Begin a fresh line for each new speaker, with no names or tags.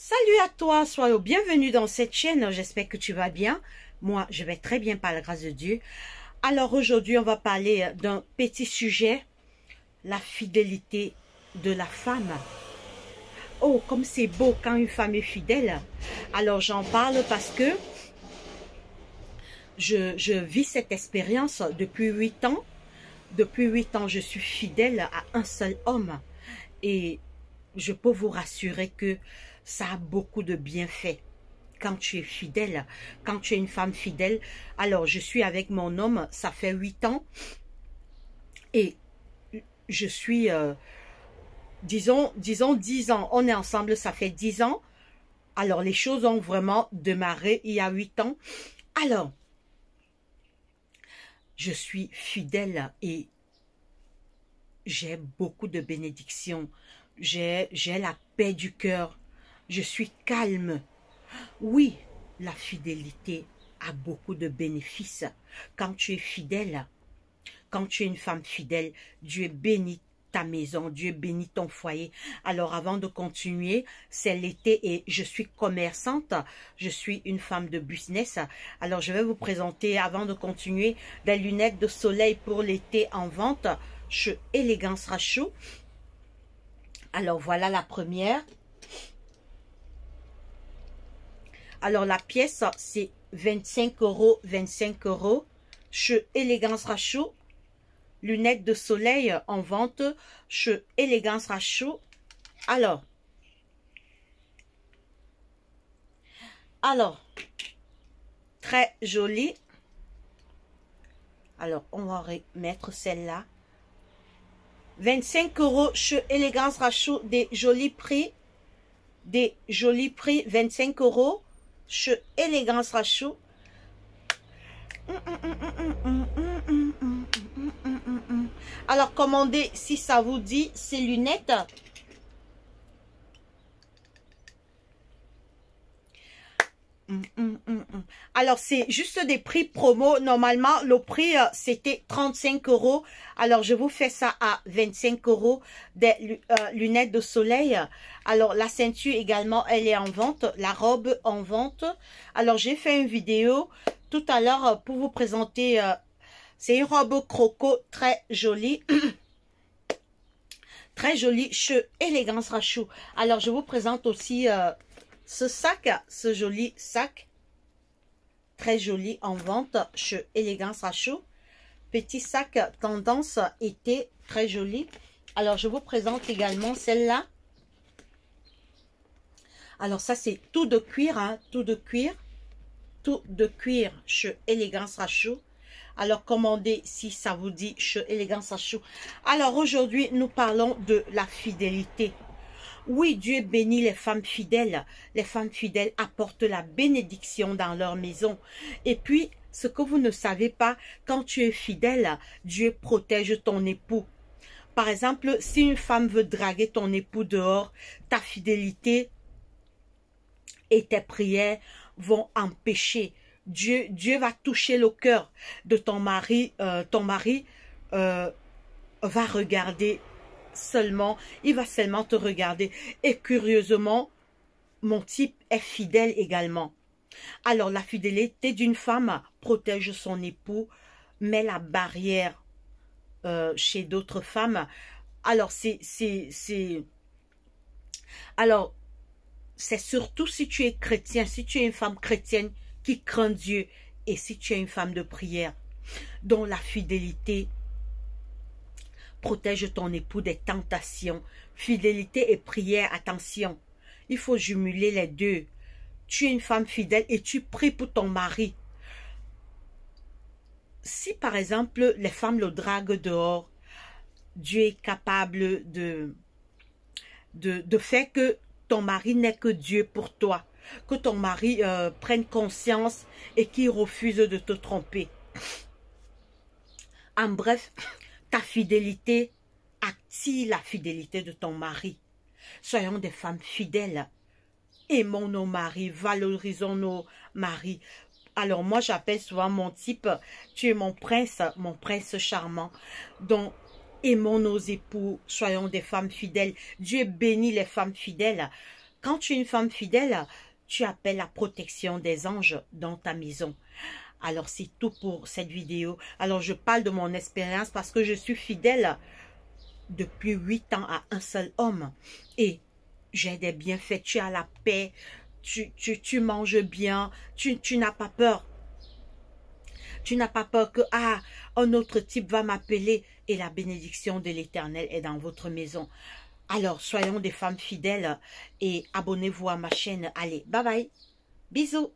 Salut à toi, sois le bienvenu dans cette chaîne, j'espère que tu vas bien. Moi, je vais très bien par la grâce de Dieu. Alors aujourd'hui, on va parler d'un petit sujet, la fidélité de la femme. Oh, comme c'est beau quand une femme est fidèle. Alors j'en parle parce que je vis cette expérience depuis 8 ans. Depuis 8 ans, je suis fidèle à un seul homme. Et je peux vous rassurer que ça a beaucoup de bienfaits. Quand tu es fidèle, quand tu es une femme fidèle, alors je suis avec mon homme, ça fait 8 ans. Et je suis, disons 10 ans. On est ensemble, ça fait 10 ans. Alors les choses ont vraiment démarré il y a 8 ans. Alors, je suis fidèle et j'ai beaucoup de bénédictions. J'ai la paix du cœur. Je suis calme. Oui, la fidélité a beaucoup de bénéfices. Quand tu es fidèle, quand tu es une femme fidèle, Dieu bénit ta maison, Dieu bénit ton foyer. Alors avant de continuer, c'est l'été et je suis commerçante, je suis une femme de business. Alors je vais vous présenter, avant de continuer, des lunettes de soleil pour l'été en vente chez Élégance Rachou. Alors voilà la première. Alors la pièce c'est 25 €, 25 € chez Élégance Rachou. Lunettes de soleil en vente chez Élégance Rachou. Alors, très jolie. Alors, on va remettre celle-là. 25 € chez Élégance Rachou, des jolis prix. Des jolis prix, 25 € chez Élégance Rachou. Alors, commandez si ça vous dit ces lunettes. Alors, c'est juste des prix promo. Normalement, le prix, c'était 35 €. Alors, je vous fais ça à 25 € des lunettes de soleil. Alors, la ceinture également, elle est en vente. La robe en vente. Alors, j'ai fait une vidéo tout à l'heure pour vous présenter. C'est une robe croco très jolie. Très jolie chez Élégance Rachou. Alors, je vous présente aussi ce sac, ce joli sac. Très joli en vente chez Élégance Rachou. Petit sac tendance été, très joli. Alors, je vous présente également celle-là. Alors, ça, c'est tout de cuir, hein, tout de cuir. Tout de cuir chez Élégance Rachou. Alors, commandez si ça vous dit chez Élégance Rachou. Alors, aujourd'hui, nous parlons de la fidélité. Oui, Dieu bénit les femmes fidèles. Les femmes fidèles apportent la bénédiction dans leur maison. Et puis, ce que vous ne savez pas, quand tu es fidèle, Dieu protège ton époux. Par exemple, si une femme veut draguer ton époux dehors, ta fidélité et tes prières vont empêcher. Dieu va toucher le cœur de ton mari. Ton mari va regarder seulement, il va seulement te regarder. Et curieusement, mon type est fidèle également. Alors, la fidélité d'une femme protège son époux, met la barrière chez d'autres femmes. Alors, c'est surtout si tu es chrétien, si tu es une femme chrétienne qui craint Dieu et si tu es une femme de prière, dont la fidélité protège ton époux des tentations. Fidélité et prière, attention, il faut jumeler les deux. Tu es une femme fidèle et tu pries pour ton mari. Si par exemple les femmes le draguent dehors, Dieu est capable de faire que ton mari n'est que Dieu pour toi. Que ton mari prenne conscience et qu'il refuse de te tromper. En bref, ta fidélité attire la fidélité de ton mari. Soyons des femmes fidèles. Aimons nos maris, valorisons nos maris. Alors moi, j'appelle souvent mon type, tu es mon prince charmant. Donc, aimons nos époux, soyons des femmes fidèles. Dieu bénit les femmes fidèles. quand tu es une femme fidèle, tu appelles la protection des anges dans ta maison. Alors, c'est tout pour cette vidéo. Alors, je parle de mon expérience parce que je suis fidèle depuis 8 ans à un seul homme. Et j'ai des bienfaits. Tu as la paix, tu manges bien, tu n'as pas peur. Tu n'as pas peur que un autre type va m'appeler et la bénédiction de l'Éternel est dans votre maison. Alors, soyons des femmes fidèles et abonnez-vous à ma chaîne. Allez, bye bye. Bisous.